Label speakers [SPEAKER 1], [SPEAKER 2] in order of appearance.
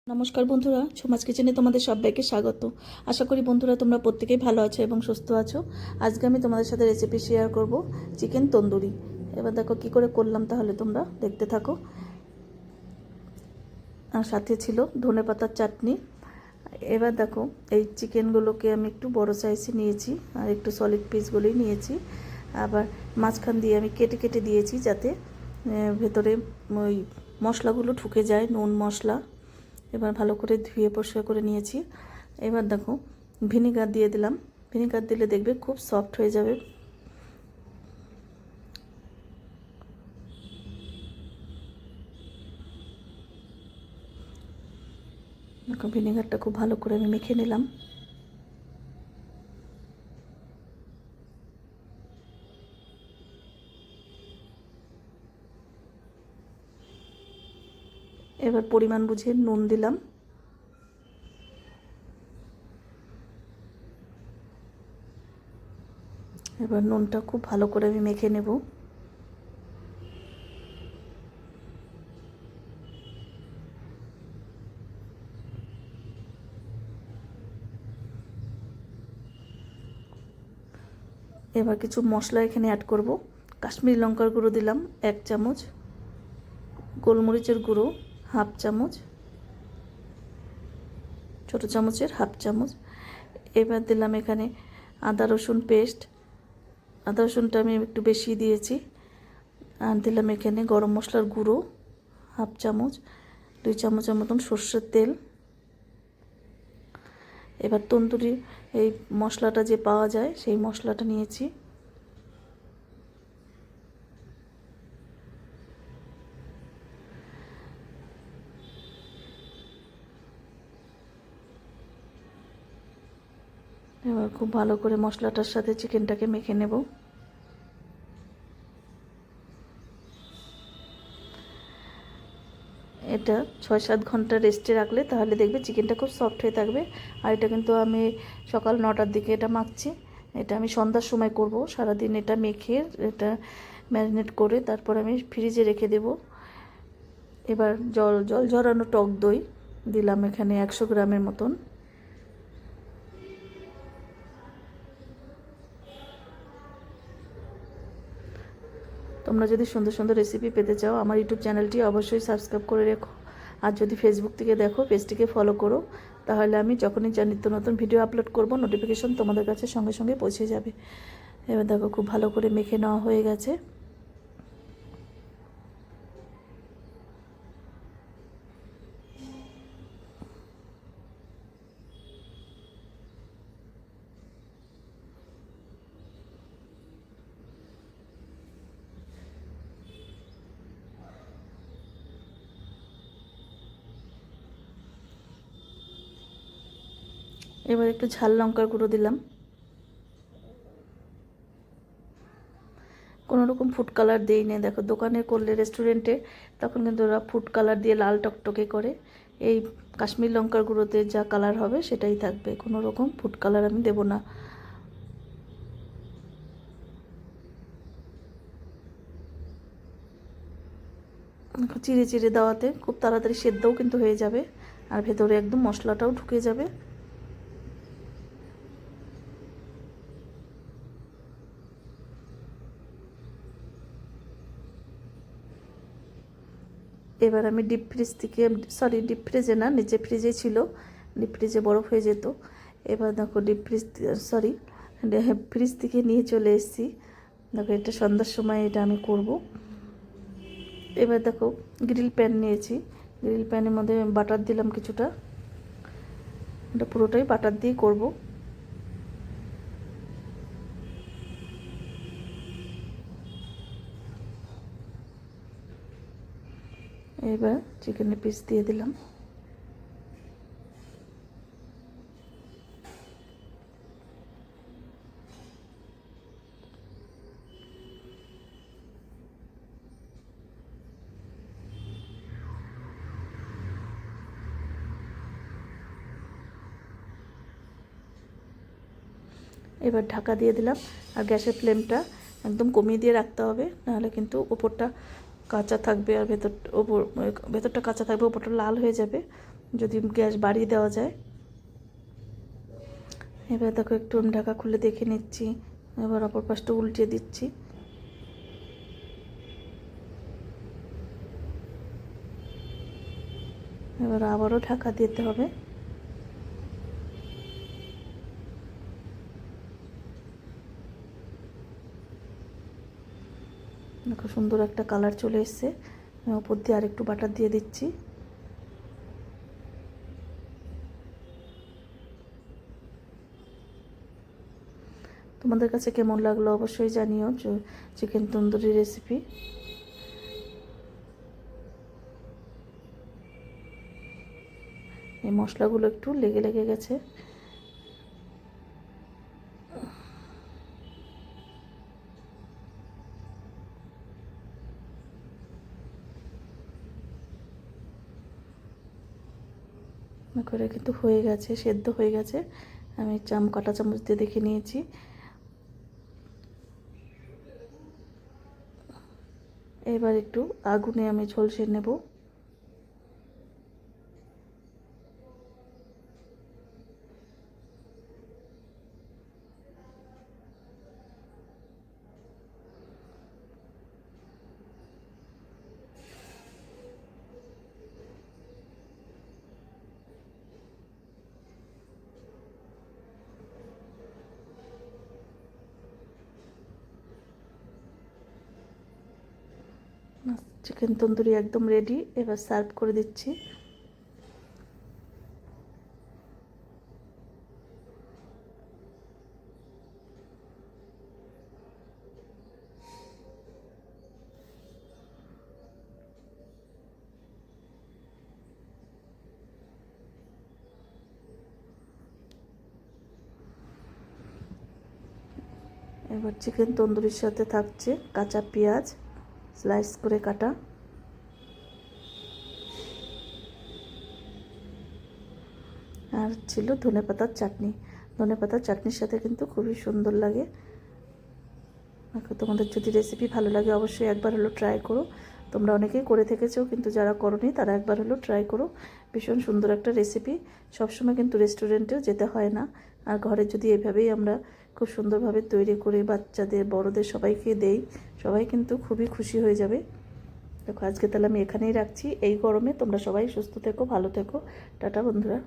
[SPEAKER 1] নমস্কার বন্ধুরা, সমাজ কিচেনে তোমাদের সবাইকে স্বাগত। আশা করি বন্ধুরা তোমরা প্রত্যেকেই ভালো আছো এবং সুস্থ আছো। আজকে আমি তোমাদের সাথে রেসিপি শেয়ার করব চিকেন তন্দুরি। এবার দেখো কি করে করলাম, তাহলে তোমরা দেখতে থাকো। আর সাথে ছিল ধনেপাতার চাটনি। এবার দেখো এই চিকেনগুলোকে আমি একটু বড় সাইজে নিয়েছি আর একটু সলিড পিসগুলোই নিয়েছি। আবার মাঝখান দিয়ে আমি কেটে কেটে দিয়েছি যাতে ভেতরে ওই মশলাগুলো ঢুকে যায়, নুন মশলা। এবার ভালো করে ধুয়ে পরিষ্কার করে নিয়েছি। এবার দেখো ভিনেগার দিয়ে দিলাম। ভিনেগার দিলে দেখবে খুব সফট হয়ে যাবে। দেখো ভিনেগারটা খুব ভালো করে আমি মেখে নিলাম। এবার পরিমাণ বুঝে নুন দিলাম। এবার নুনটা খুব ভালো করে আমি মেখে নেব। এবার কিছু মশলা এখানে অ্যাড করব। কাশ্মীরি লঙ্কার গুঁড়ো দিলাম 1 চামচ, গোলমরিচের গুঁড়ো 1/2 চামচ, ছোটো চামচের 1/2 চামচ। এবার দিলাম এখানে আদা রসুন পেস্ট। আদা রসুনটা আমি একটু বেশি দিয়েছি। আর দিলাম এখানে গরম মশলার গুঁড়ো 1/2 চামচ, 2 চামচের মতন সর্ষের তেল। এবার তন্দুরি এই মশলাটা যে পাওয়া যায় সেই মশলাটা নিয়েছি। এবার খুব ভালো করে মশলাটার সাথে চিকেনটাকে মেখে নেব। এটা 6-7 ঘন্টা রেস্টে রাখলে তাহলে দেখবে চিকেনটা খুব সফট হয়ে থাকবে। আর এটা কিন্তু আমি সকাল 9টার দিকে এটা মাখছি। এটা আমি সন্ধ্যার সময় করব। সারাদিন এটা মেখে এটা ম্যারিনেট করে তারপর আমি ফ্রিজে রেখে দেব। এবার জল ঝরানো টক দই দিলাম এখানে 100 গ্রামের মতন। তোমরা যদি সুন্দর সুন্দর রেসিপি পেতে চাও আমার ইউটিউব চ্যানেলটি অবশ্যই সাবস্ক্রাইব করে রেখো। আর যদি ফেসবুক থেকে দেখো পেজটিকে ফলো করো, তাহলে আমি যখনই যা নিত্য নতুন ভিডিও আপলোড করব নোটিফিকেশন তোমাদের কাছে সঙ্গে সঙ্গে পৌঁছে যাবে। এবার দেখো খুব ভালো করে মেখে নেওয়া হয়ে গেছে। এবার একটু ঝাল লঙ্কার গুঁড়ো দিলাম। কোনো রকম ফুড কালার দিই না। দেখো দোকানে করলে রেস্টুরেন্টে তখন কিন্তু ওরা ফুড কালার দিয়ে লাল টকটকে করে। এই কাশ্মীর লঙ্কার গুঁড়োতে যা কালার হবে সেটাই থাকবে, কোনো রকম ফুড কালার আমি দেব না। চিড়ে চিড়ে দেওয়াতে খুব তাড়াতাড়ি সেদ্ধও কিন্তু হয়ে যাবে আর ভেতরে একদম মশলাটাও ঢুকে যাবে। এবার আমি ডিপ ফ্রিজে না, নিচে ফ্রিজে ছিল, ডিপ ফ্রিজে বরফ হয়ে যেত। এবার দেখো ফ্রিজ থেকে নিয়ে চলে এসেছি। দেখো এটা সন্ধ্যার সময় এটা আমি করব। এবার দেখো গ্রিল প্যান নিয়েছি। গ্রিল প্যানের মধ্যে বাটার দিলাম কিছুটা। এটা পুরোটাই বাটার দিয়ে করব। এবার চিকেনের পিস দিয়ে দিলাম। এবার ঢাকা দিয়ে দিলাম। আর গ্যাসের ফ্লেমটা একদম কমিয়ে দিয়ে রাখতে হবে, নাহলে কিন্তু উপরটা কাঁচা থাকবে আর ভেতরটা কাঁচা থাকবে, উপরটা লাল হয়ে যাবে। যদি গ্যাস বাড়িয়ে দেওয়া যায়। এবার দেখো একটু আমি ঢাকা খুলে দেখে নিচ্ছি, এবার অপর পাশটা উল্টে দিচ্ছি। এবার আবারও ঢাকা দিতে হবে। দেখো সুন্দর একটা কালার চলে এসছে। আমি উপর দিয়ে আরেকটু বাটার দিয়ে দিচ্ছি। তোমাদের কাছে কেমন লাগলো অবশ্যই জানিও চিকেন তন্দুরি রেসিপি। এই মশলাগুলো একটু লেগে লেগে গেছে। করে কিন্তু হয়ে গেছে, সেদ্ধ হয়ে গেছে। আমি কাঁটা চামচ দিয়ে দেখে নিয়েছি। এবার একটু আগুনে আমি ঝলসে নেব। চিকেন তন্দুরি একদম রেডি। এবার সার্ভ করে দিচ্ছি। এবার চিকেন তন্দুরির সাথে থাকছে কাঁচা পেঁয়াজ স্লাইস করে কাটা, আর ছিল ধনেপাতার চাটনি। ধনেপাতার চাটনির সাথে কিন্তু খুবই সুন্দর লাগে। তোমাদের যদি রেসিপি ভালো লাগে অবশ্যই একবার হলো ট্রাই করো। তোমরা অনেকেই করে থেকেছো, কিন্তু যারা করোনি তারা একবার হলো ট্রাই করো। ভীষণ সুন্দর একটা রেসিপি। সবসময় কিন্তু রেস্টুরেন্টেও যেতে হয় না, আর ঘরে যদি এভাবেই আমরা খুব সুন্দরভাবে তৈরি করে বাচ্চাদের বড়দের সবাইকে দেই, সবাই কিন্তু খুবই খুশি হয়ে যাবে। দেখো আজকে তাহলে আমি এখানেই রাখছি। এই গরমে তোমরা সবাই সুস্থ থেকো, ভালো থেকো। টাটা বন্ধুরা।